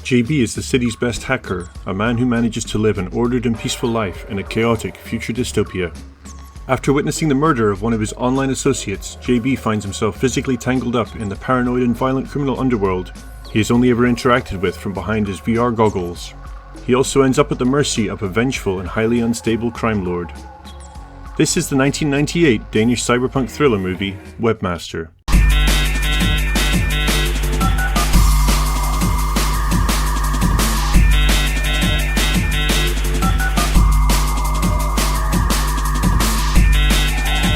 JB is the city's best hacker, a man who manages to live an ordered and peaceful life in a chaotic future dystopia. After witnessing the murder of one of his online associates, JB finds himself physically tangled up in the paranoid and violent criminal underworld he has only ever interacted with from behind his VR goggles. He also ends up at the mercy of a vengeful and highly unstable crime lord. This is the 1998 Danish cyberpunk thriller movie, Webmaster.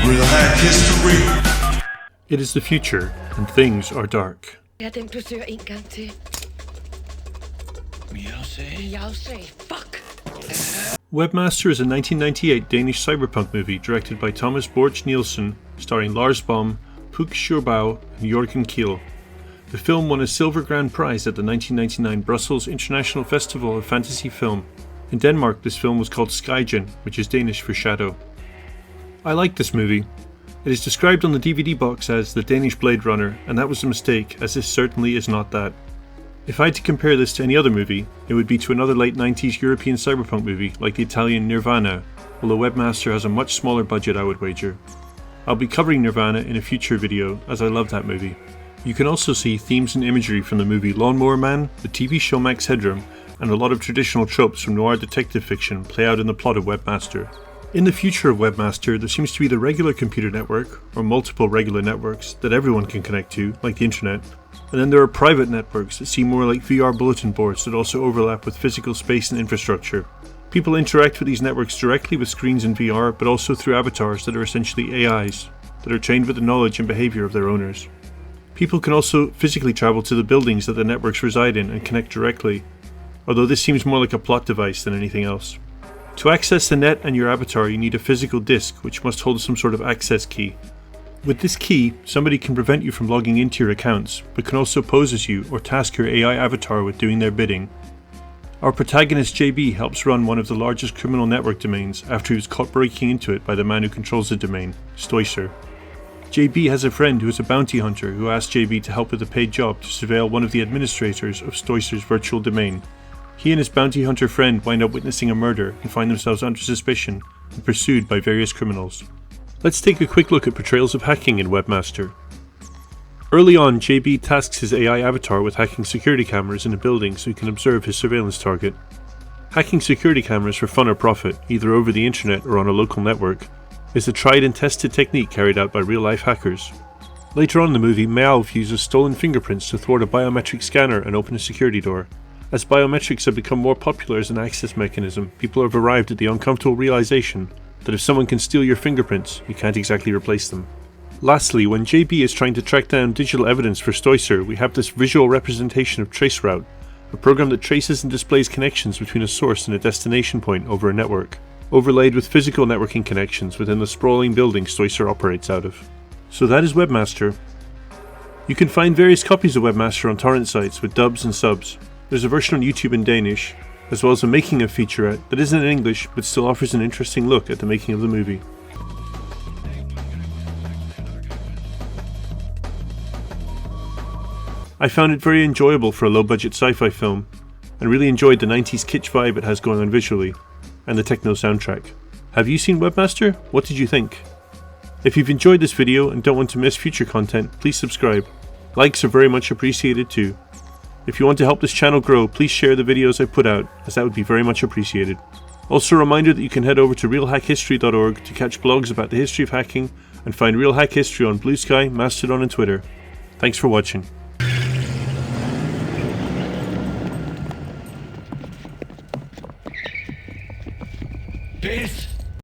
Real hack history. It is the future, and things are dark. Dem du søger en gang til. Miauv, fuck! Webmaster is a 1998 Danish cyberpunk movie directed by Thomas Borch Nielsen, starring Lars Bom, Puk Scharbau, and Jørgen Kiel. The film won a Silver Grand Prize at the 1999 Brussels International Festival of Fantasy Film. In Denmark, this film was called Skyggen, which is Danish for shadow. I like this movie. It is described on the DVD box as the Danish Blade Runner, and that was a mistake, as this certainly is not that. If I had to compare this to any other movie, it would be to another late 90s European cyberpunk movie like the Italian Nirvana, although Webmaster has a much smaller budget, I would wager. I'll be covering Nirvana in a future video, as I love that movie. You can also see themes and imagery from the movie Lawnmower Man, the TV show Max Headroom, and a lot of traditional tropes from noir detective fiction play out in the plot of Webmaster. In the future of Webmaster, there seems to be the regular computer network, or multiple regular networks, that everyone can connect to, like the internet. And then there are private networks that seem more like VR bulletin boards that also overlap with physical space and infrastructure. People interact with these networks directly with screens in VR, but also through avatars that are essentially AIs, that are trained with the knowledge and behavior of their owners. People can also physically travel to the buildings that the networks reside in and connect directly, although this seems more like a plot device than anything else. To access the net and your avatar, you need a physical disk, which must hold some sort of access key. With this key, somebody can prevent you from logging into your accounts, but can also pose as you or task your AI avatar with doing their bidding. Our protagonist JB helps run one of the largest criminal network domains after he was caught breaking into it by the man who controls the domain, Stoiser. JB has a friend who is a bounty hunter who asks JB to help with a paid job to surveil one of the administrators of Stoiser's virtual domain. He and his bounty hunter friend wind up witnessing a murder and find themselves under suspicion and pursued by various criminals. Let's take a quick look at portrayals of hacking in Webmaster. Early on, JB tasks his AI avatar with hacking security cameras in a building so he can observe his surveillance target. Hacking security cameras for fun or profit, either over the internet or on a local network, is a tried and tested technique carried out by real-life hackers. Later on in the movie, Miauv uses stolen fingerprints to thwart a biometric scanner and open a security door. As biometrics have become more popular as an access mechanism, people have arrived at the uncomfortable realization that if someone can steal your fingerprints, you can't exactly replace them. Lastly, when JB is trying to track down digital evidence for Stoiser, we have this visual representation of Traceroute, a program that traces and displays connections between a source and a destination point over a network, overlaid with physical networking connections within the sprawling building Stoiser operates out of. So that is Webmaster. You can find various copies of Webmaster on torrent sites with dubs and subs. There's a version on YouTube in Danish, as well as a making of featurette that isn't in English but still offers an interesting look at the making of the movie. I found it very enjoyable for a low-budget sci-fi film, and really enjoyed the 90s kitsch vibe it has going on visually, and the techno soundtrack. Have you seen Webmaster? What did you think? If you've enjoyed this video and don't want to miss future content, please subscribe. Likes are very much appreciated too. If you want to help this channel grow, please share the videos I put out, as that would be very much appreciated. Also a reminder that you can head over to realhackhistory.org to catch blogs about the history of hacking, and find Real Hack History on Blue Sky, Mastodon and Twitter. Thanks for watching. Peace.